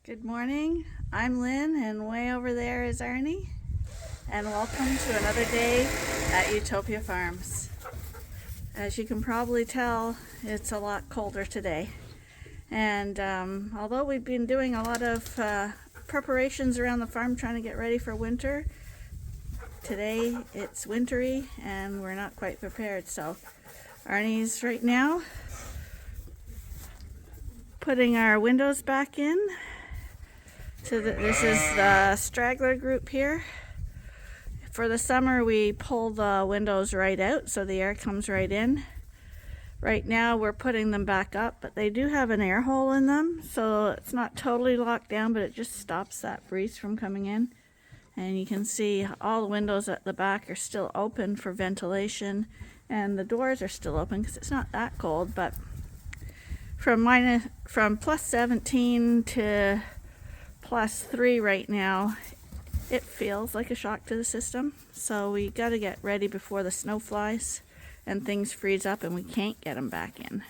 Good morning, I'm Lynn, and way over there is Arnie, and welcome to another day at Ewetopia Farms. As you can probably tell, it's a lot colder today, and although we've been doing a lot of preparations around the farm trying to get ready for winter, today it's wintry and we're not quite prepared. So Arnie's right now putting our windows back in. So this is the straggler group here. For the summer we pull the windows right out so the air comes right in. Right now we're putting them back up, but they do have an air hole in them, so it's not totally locked down, but it just stops that breeze from coming in. And you can see all the windows at the back are still open for ventilation, and the doors are still open because it's not that cold, but from plus 17 to plus 3 right now, it feels like a shock to the system. So we got to get ready before the snow flies and things freeze up and we can't get them back in.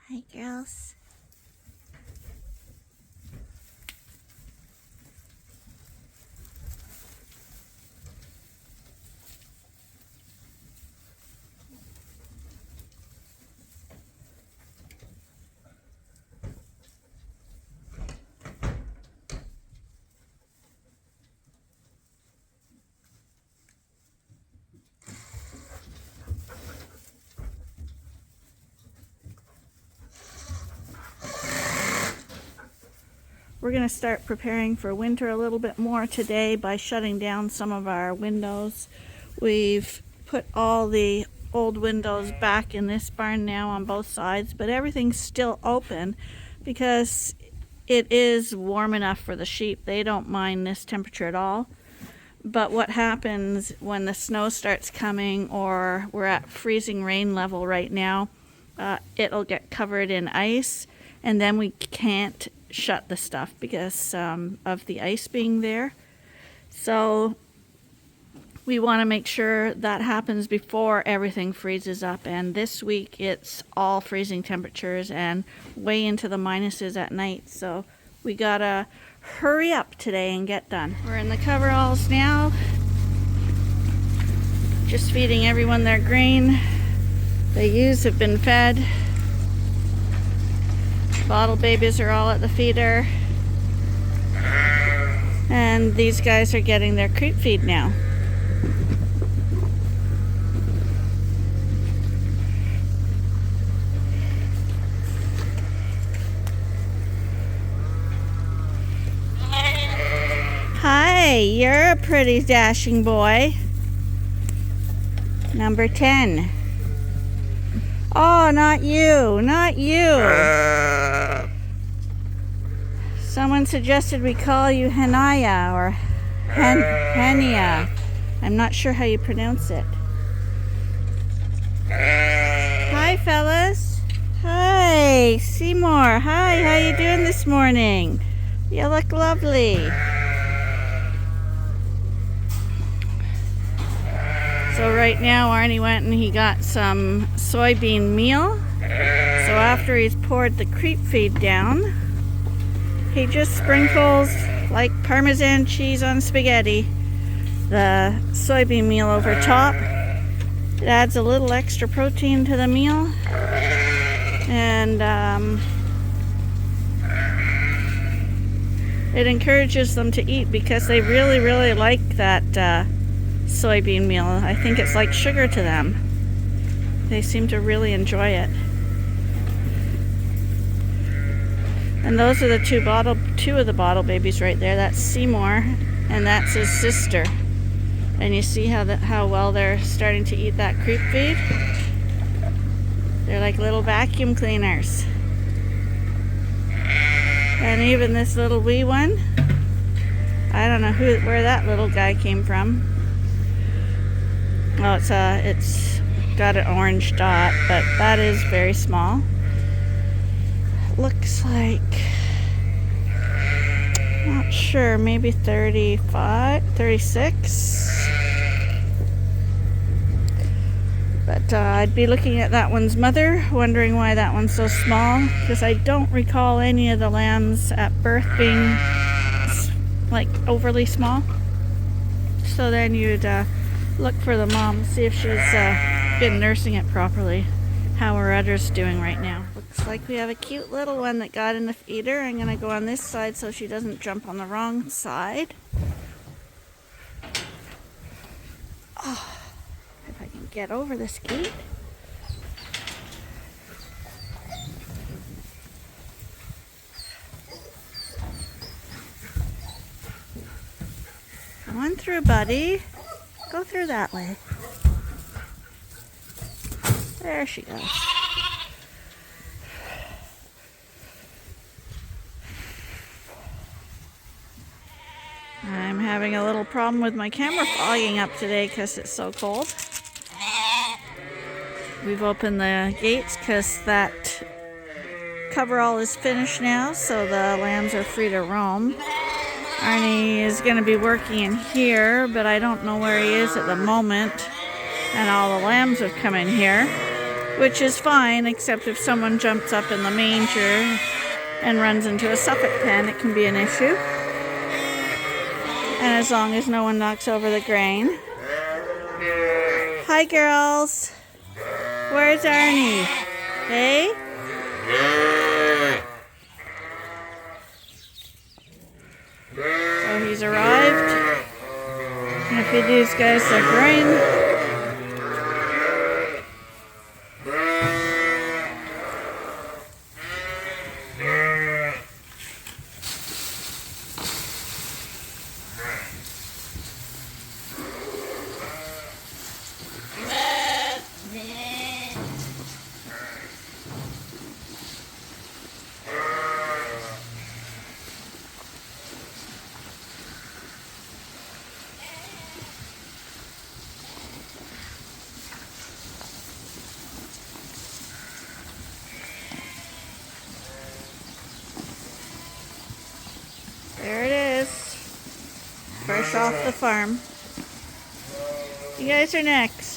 Hi, girls. We're going to start preparing for winter a little bit more today by shutting down some of our windows. We've put all the old windows back in this barn now on both sides, but everything's still open because it is warm enough for the sheep. They don't mind this temperature at all. But what happens when the snow starts coming, or we're at freezing rain level right now, it'll get covered in ice, and then we can't shut the stuff because of the ice being there. So we want to make sure that happens before everything freezes up, and this week it's all freezing temperatures and way into the minuses at night, so we gotta hurry up today and get done. We're in the coveralls now, just feeding everyone their grain. The ewes have been fed. Bottle babies are all at the feeder, and these guys are getting their creep feed now. Hi, you're a pretty dashing boy. Number 10. Oh, not you, not you. Someone suggested we call you Hanaya or Hania. I'm not sure how you pronounce it. Hi, fellas. Hi, Seymour. Hi, how you doing this morning? You look lovely. So right now Arnie went and he got some soybean meal. So after he's poured the creep feed down, he just sprinkles, like Parmesan cheese on spaghetti, the soybean meal over top. It adds a little extra protein to the meal, and it encourages them to eat because they really, really like that soybean meal. I think it's like sugar to them. They seem to really enjoy it. And those are the two of the bottle babies right there. That's Seymour, and that's his sister. And you see how well they're starting to eat that creep feed. They're like little vacuum cleaners. And even this little wee one, I don't know where that little guy came from. Oh, it's got an orange dot, but that is very small. Looks like, not sure, maybe 35, 36. But I'd be looking at that one's mother, wondering why that one's so small, because I don't recall any of the lambs at birth being like overly small. So then you'd look for the mom, see if she's been nursing it properly. How are others doing right now? Looks like we have a cute little one that got in the feeder. I'm going to go on this side so she doesn't jump on the wrong side. Oh, if I can get over this gate. Come on through, buddy. Go through that way. There she goes. I'm having a little problem with my camera fogging up today because it's so cold. We've opened the gates because that coverall is finished now, so the lambs are free to roam. Arnie is going to be working in here, but I don't know where he is at the moment. And all the lambs have come in here, which is fine, except if someone jumps up in the manger and runs into a Suffolk pen, it can be an issue. And as long as no one knocks over the grain. Hi, girls. Where's Arnie? Hey? So he's arrived. And if these guys the grain. There it is. Fresh off the farm. You guys are next.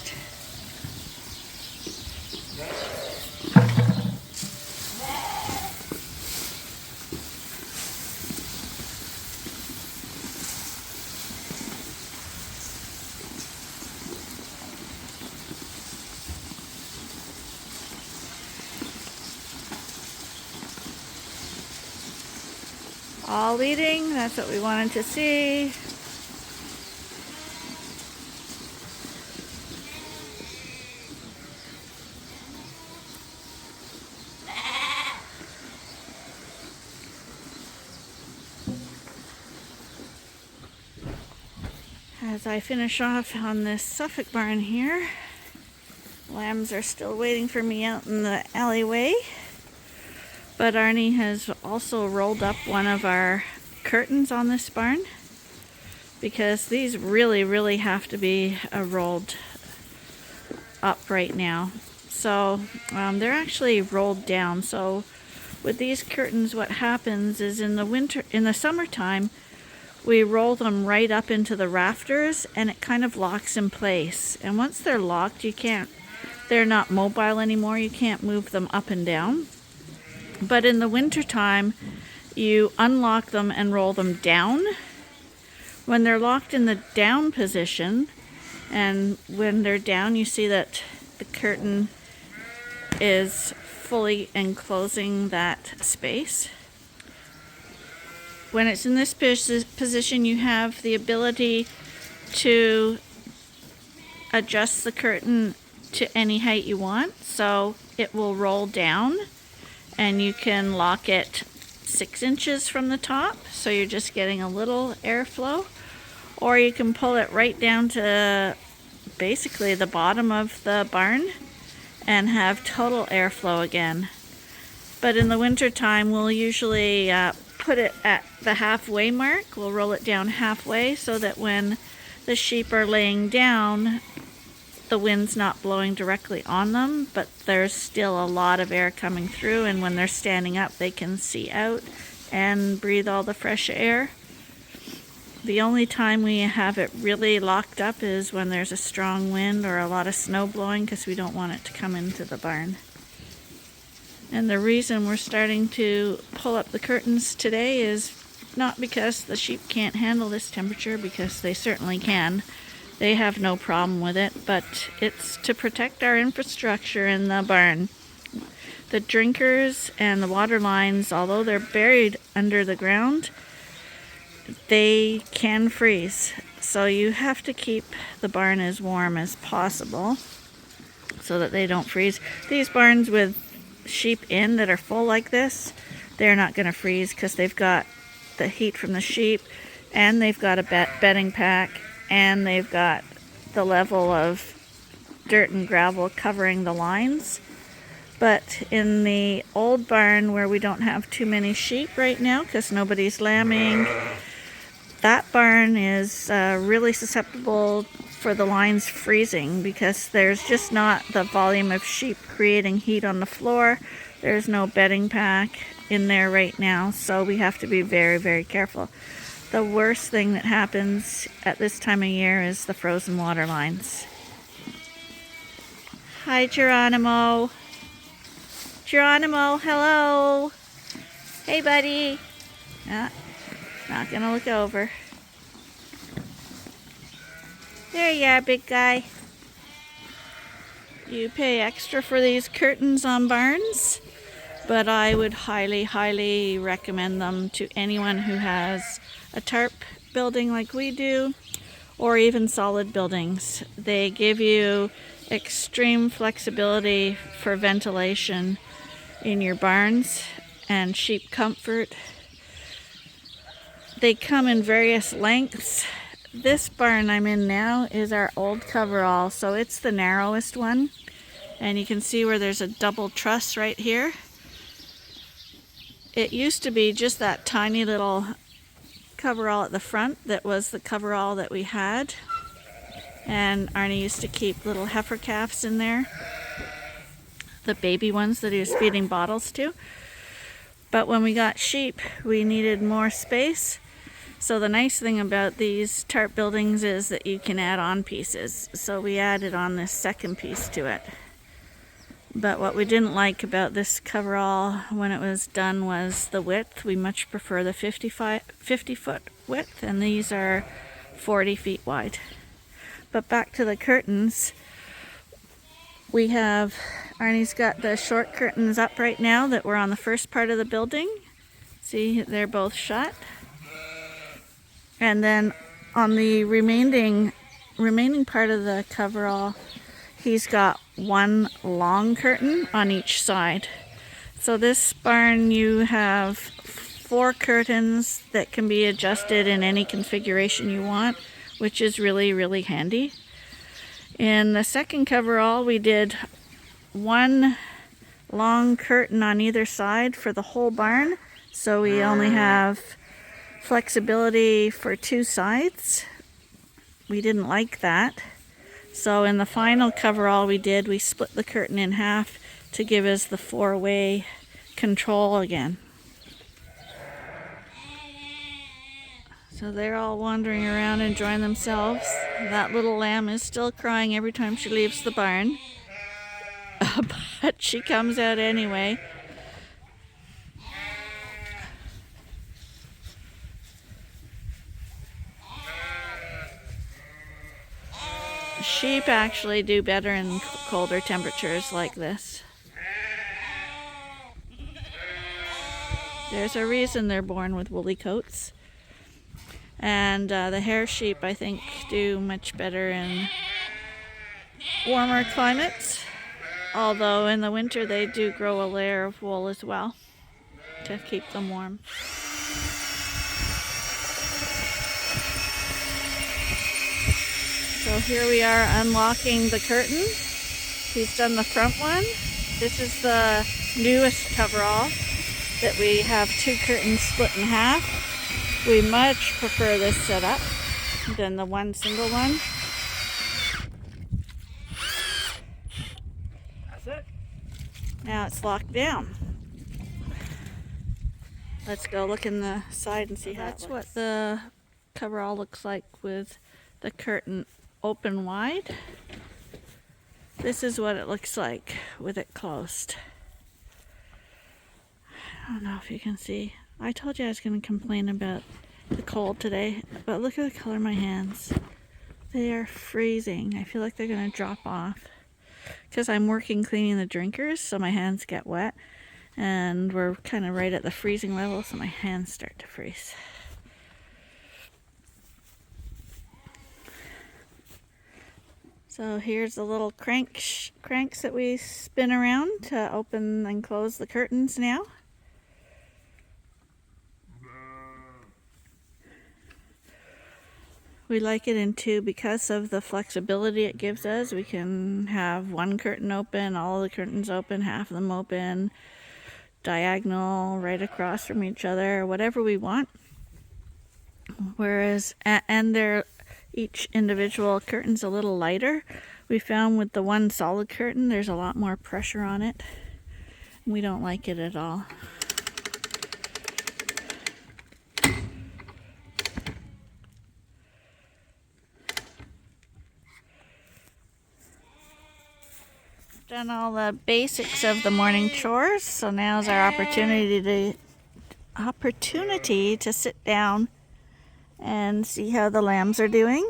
All eating, that's what we wanted to see. As I finish off on this Suffolk barn here, lambs are still waiting for me out in the alleyway. But Arnie has also rolled up one of our curtains on this barn because these really have to be rolled up right now. So they're actually rolled down. So with these curtains, what happens is in the summertime, we roll them right up into the rafters and it kind of locks in place. And once they're locked, they're not mobile anymore. You can't move them up and down. But in the wintertime, you unlock them and roll them down. When they're locked in the down position, and when they're down, you see that the curtain is fully enclosing that space. When it's in this position, you have the ability to adjust the curtain to any height you want. So it will roll down. And you can lock it 6 inches from the top, so you're just getting a little airflow. Or you can pull it right down to basically the bottom of the barn and have total airflow again. But in the winter time, we'll usually put it at the halfway mark. We'll roll it down halfway so that when the sheep are laying down, the wind's not blowing directly on them, but there's still a lot of air coming through, and when they're standing up they can see out and breathe all the fresh air. The only time we have it really locked up is when there's a strong wind or a lot of snow blowing, because we don't want it to come into the barn. And the reason we're starting to pull up the curtains today is not because the sheep can't handle this temperature, because they certainly can. They have no problem with it, but it's to protect our infrastructure in the barn. The drinkers and the water lines, although they're buried under the ground, they can freeze. So you have to keep the barn as warm as possible so that they don't freeze. These barns with sheep in that are full like this, they're not going to freeze because they've got the heat from the sheep, and they've got a bedding pack, and they've got the level of dirt and gravel covering the lines. But in the old barn where we don't have too many sheep right now because nobody's lambing, that barn is really susceptible for the lines freezing because there's just not the volume of sheep creating heat on the floor. There's no bedding pack in there right now, so we have to be very, very careful. The worst thing that happens at this time of year is the frozen water lines. Hi, Geronimo. Geronimo, hello. Hey, buddy. Not gonna look over. There you are, big guy. You pay extra for these curtains on barns, but I would highly, highly recommend them to anyone who has a tarp building like we do, or even solid buildings. They give you extreme flexibility for ventilation in your barns and sheep comfort. They come in various lengths. This barn I'm in now is our old coverall, so it's the narrowest one. And you can see where there's a double truss right here. It used to be just that tiny little coverall at the front that was the coverall that we had. And Arnie used to keep little heifer calves in there, the baby ones that he was feeding bottles to. But when we got sheep, we needed more space. So the nice thing about these tarp buildings is that you can add on pieces. So we added on this second piece to it. But what we didn't like about this coverall when it was done was the width. We much prefer the 50-foot width, and these are 40 feet wide. But back to the curtains. We have, Arnie's got the short curtains up right now that were on the first part of the building. See, they're both shut. And then on the remaining part of the coverall, he's got one long curtain on each side. So this barn, you have 4 curtains that can be adjusted in any configuration you want, which is really, really handy. In the second coverall, we did one long curtain on either side for the whole barn. So we only have flexibility for 2 sides. We didn't like that. So in the final coverall we split the curtain in half to give us the 4-way control again. So they're all wandering around enjoying themselves. That little lamb is still crying every time she leaves the barn. But she comes out anyway. Sheep actually do better in colder temperatures like this. There's a reason they're born with woolly coats. And the hair sheep, I think, do much better in warmer climates. Although in the winter they do grow a layer of wool as well to keep them warm. So here we are unlocking the curtain. He's done the front one. This is the newest coverall that we have 2 curtains split in half. We much prefer this setup than the one single one. Now it's locked down. Let's go look in the side and see how that's what the coverall looks like with the curtain open wide. This is what it looks like with it closed. I don't know if you can see. I told you I was going to complain about the cold today, but look at the color of my hands. They are freezing. I feel like they're going to drop off because I'm working cleaning the drinkers, so my hands get wet, and we're kind of right at the freezing level, so my hands start to freeze. So here's the little cranks that we spin around to open and close the curtains now. We like it in two because of the flexibility it gives us. We can have one curtain open, all the curtains open, half of them open, diagonal, right across from each other, whatever we want. Whereas, and they're each individual curtain's a little lighter. We found with the one solid curtain, there's a lot more pressure on it. We don't like it at all. Done all the basics of the morning chores, so now's our opportunity to sit down and see how the lambs are doing.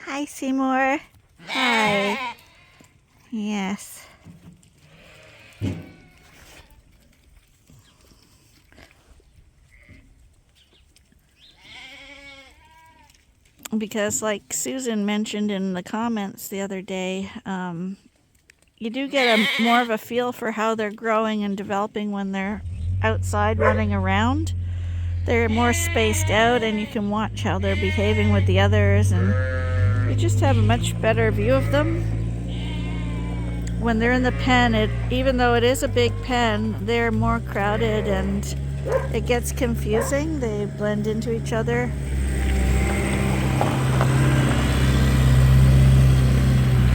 Hi, Seymour. Hi. Yes. Because like Susan mentioned in the comments the other day, you do get more of a feel for how they're growing and developing when they're outside running around. They're more spaced out and you can watch how they're behaving with the others, and you just have a much better view of them. When they're in the pen, even though it is a big pen, they're more crowded and it gets confusing. They blend into each other.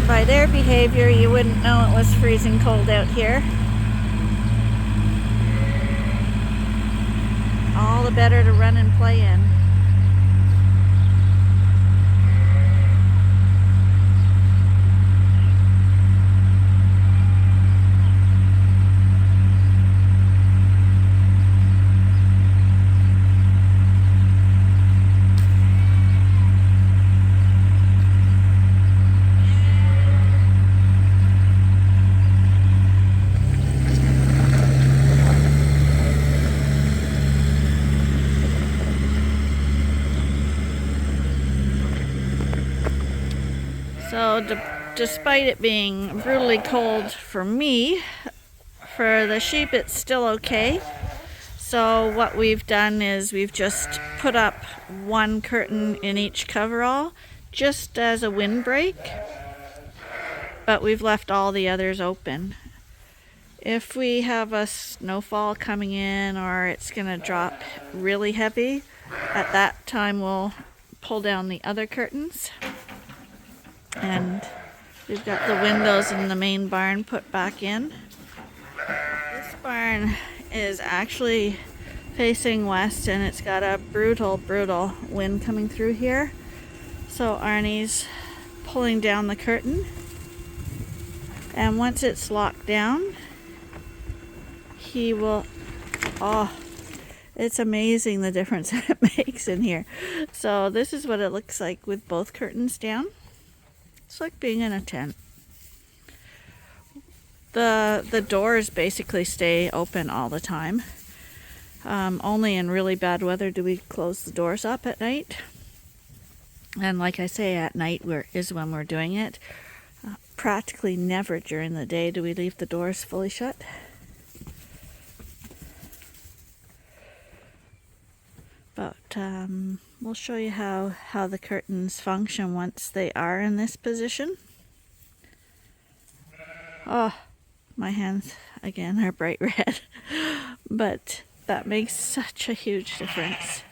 By their behavior, you wouldn't know it was freezing cold out here. All the better to run and play in. So despite it being brutally cold for me, for the sheep it's still okay. So what we've done is we've just put up one curtain in each coverall just as a windbreak, but we've left all the others open. If we have a snowfall coming in or it's going to drop really heavy, at that time we'll pull down the other curtains. And we've got the windows in the main barn put back in. This barn is actually facing west and it's got a brutal wind coming through here. So Arnie's pulling down the curtain. And once it's locked down, he will... Oh, it's amazing the difference that it makes in here. So this is what it looks like with both curtains down. It's like being in a tent. The doors basically stay open all the time. Only in really bad weather do we close the doors up at night. And like I say, at night is when we're doing it. Practically never during the day do we leave the doors fully shut. But we'll show you how the curtains function once they are in this position. Oh, my hands again are bright red, but that makes such a huge difference.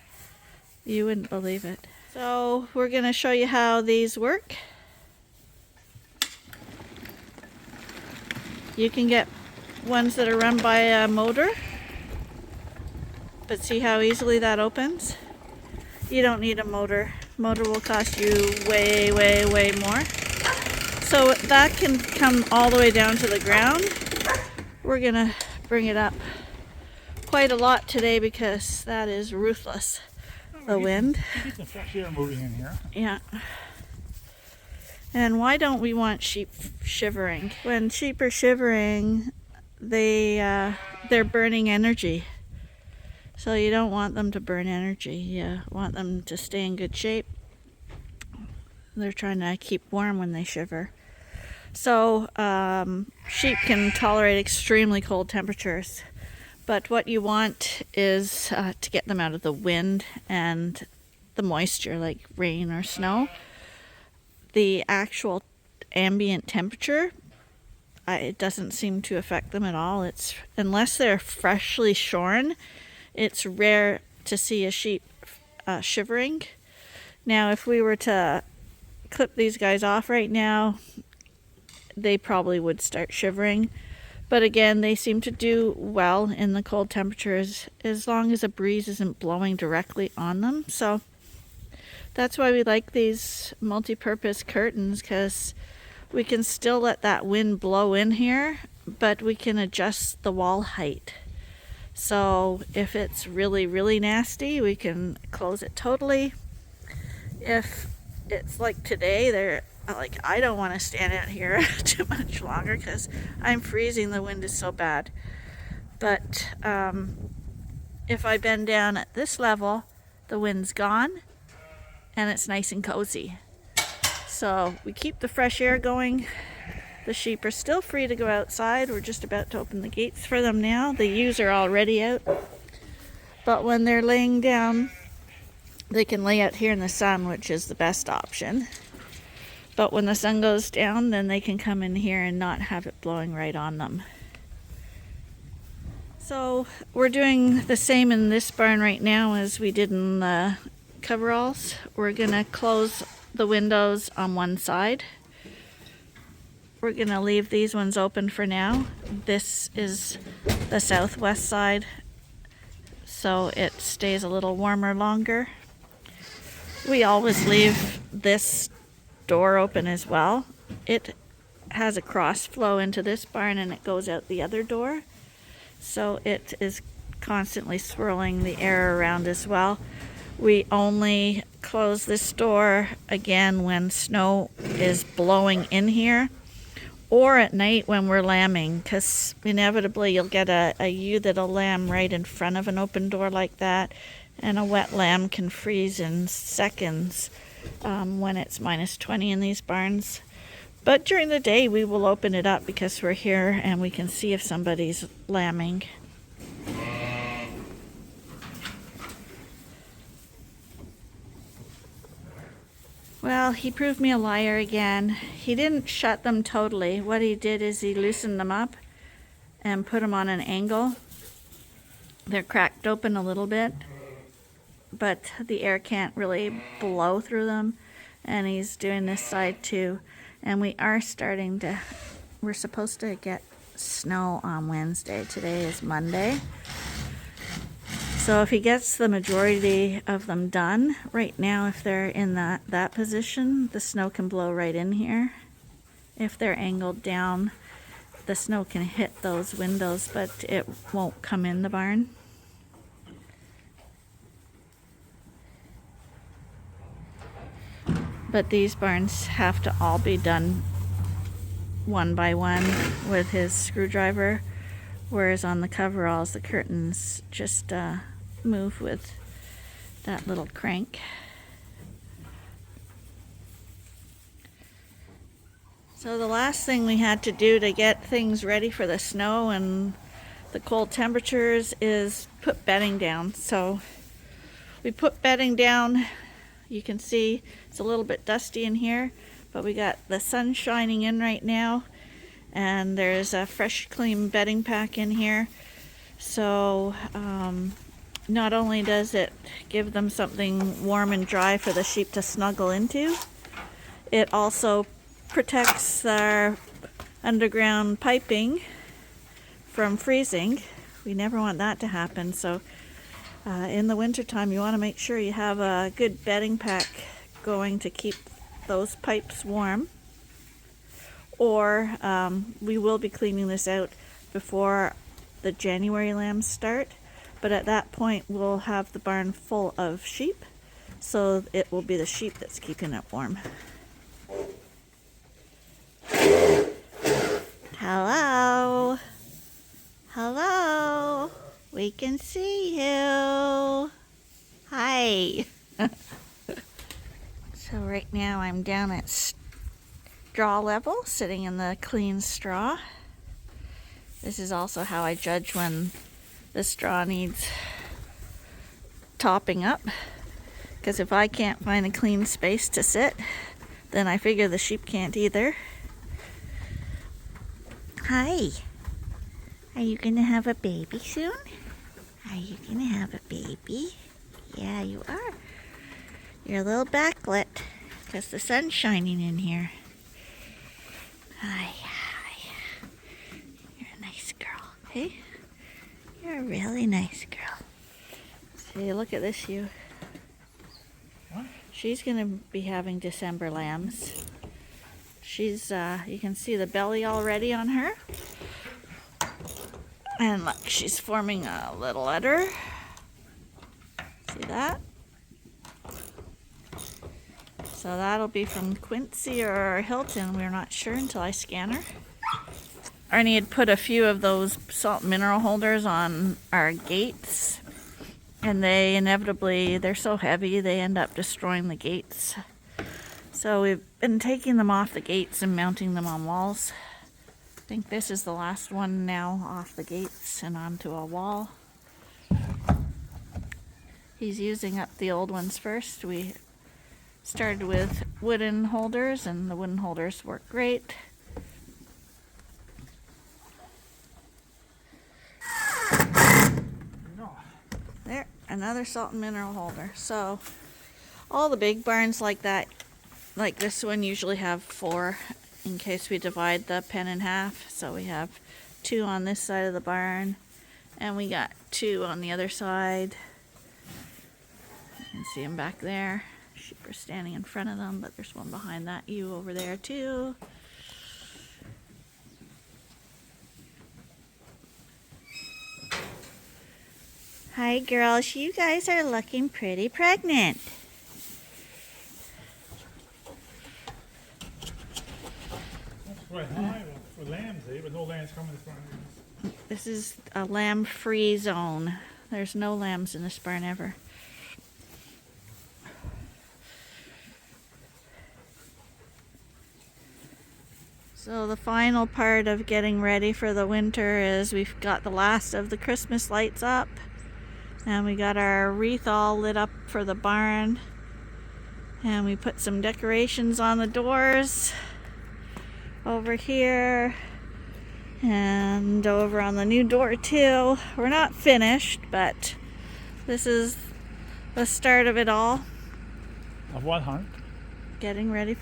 You wouldn't believe it. So we're going to show you how these work. You can get ones that are run by a motor. But see how easily that opens? You don't need a motor. Motor will cost you way, way, way more. So that can come all the way down to the ground. We're gonna bring it up quite a lot today because that is ruthless. The wind. Get the fresh air moving in here. Yeah. And why don't we want sheep shivering? When sheep are shivering, they're burning energy. So you don't want them to burn energy. You want them to stay in good shape. They're trying to keep warm when they shiver. So sheep can tolerate extremely cold temperatures. But what you want is to get them out of the wind and the moisture, like rain or snow. The actual ambient temperature, it doesn't seem to affect them at all. It's unless they're freshly shorn, it's rare to see a sheep shivering. Now, if we were to clip these guys off right now, they probably would start shivering. But again, they seem to do well in the cold temperatures as long as a breeze isn't blowing directly on them. So that's why we like these multi-purpose curtains, because we can still let that wind blow in here, but we can adjust the wall height. So if it's really, really nasty, we can close it totally. If it's like today, I don't want to stand out here too much longer because I'm freezing. The wind is so bad. But if I bend down at this level, the wind's gone and it's nice and cozy. So we keep the fresh air going. The sheep are still free to go outside. We're just about to open the gates for them now. The ewes are already out. But when they're laying down, they can lay out here in the sun, which is the best option. But when the sun goes down, then they can come in here and not have it blowing right on them. So we're doing the same in this barn right now as we did in the coveralls. We're going to close the windows on one side. We're going to leave these ones open for now. This is the southwest side, so it stays a little warmer longer. We always leave this door open as well. It has a cross flow into this barn and it goes out the other door. So it is constantly swirling the air around as well. We only close this door again when snow is blowing in here, or at night when we're lambing, because inevitably you'll get a ewe that'll lamb right in front of an open door like that, and a wet lamb can freeze in seconds when it's minus 20 in these barns. But during the day we will open it up because we're here and we can see if somebody's lambing. Well, he proved me a liar again. He didn't shut them totally. What he did is he loosened them up and put them on an angle. They're cracked open a little bit, but the air can't really blow through them. And he's doing this side too. And we're supposed to get snow on Wednesday. Today is Monday. So if he gets the majority of them done, right now if they're in that position, the snow can blow right in here. If they're angled down, the snow can hit those windows, but it won't come in the barn. But these barns have to all be done one by one with his screwdriver, whereas on the coveralls, the curtains just move with that little crank. So the last thing we had to do to get things ready for the snow and the cold temperatures is put bedding down. So we put bedding down. You can see it's a little bit dusty in here, but we got the sun shining in right now, and there's a fresh, clean bedding pack in here. So not only does it give them something warm and dry for the sheep to snuggle into, it also protects our underground piping from freezing. We never want that to happen. So in the wintertime, you want to make sure you have a good bedding pack going to keep those pipes warm. Or we will be cleaning this out before the January lambs start. But at that point, we'll have the barn full of sheep. So it will be the sheep that's keeping it warm. Hello. Hello. We can see you. Hi. So right now I'm down at straw level, sitting in the clean straw. This is also how I judge when the straw needs topping up. Because if I can't find a clean space to sit, then I figure the sheep can't either. Hi. Are you going to have a baby soon? Are you going to have a baby? Yeah, you are. You're a little backlit because the sun's shining in here. Hi. You're a nice girl. Hey? You're a really nice girl. See, look at this, you. What? She's going to be having December lambs. She's, you can see the belly already on her. And look, she's forming a little udder. See that? So that'll be from Quincy or Hilton. We're not sure until I scan her. Arnie had put a few of those salt mineral holders on our gates. And they inevitably, they're so heavy, they end up destroying the gates. So we've been taking them off the gates and mounting them on walls. I think this is the last one now off the gates and onto a wall. He's using up the old ones first. We started with wooden holders and the wooden holders work great. No. There, another salt and mineral holder. So all the big barns like that, like this one, usually have 4 in case we divide the pen in half. So we have 2 on this side of the barn and we got 2 on the other side. You can see them back there. Sheep are standing in front of them, but there's one behind that ewe over there too. Hi girls, you guys are looking pretty pregnant. That's quite high for lambs, eh? But no lambs coming this barn. This is a lamb-free zone. There's no lambs in this barn ever. So the final part of getting ready for the winter is we've got the last of the Christmas lights up. And we got our wreath all lit up for the barn. And we put some decorations on the doors over here. And over on the new door too. We're not finished, but this is the start of it all. Of what, hon? Getting ready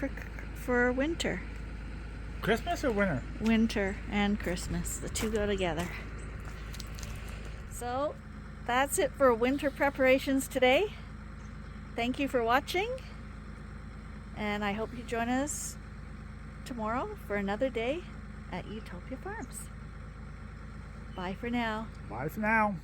for winter. Christmas or winter? Winter and Christmas. The two go together. So that's it for winter preparations today. Thank you for watching. And I hope you join us tomorrow for another day at Ewetopia Farms. Bye for now. Bye for now.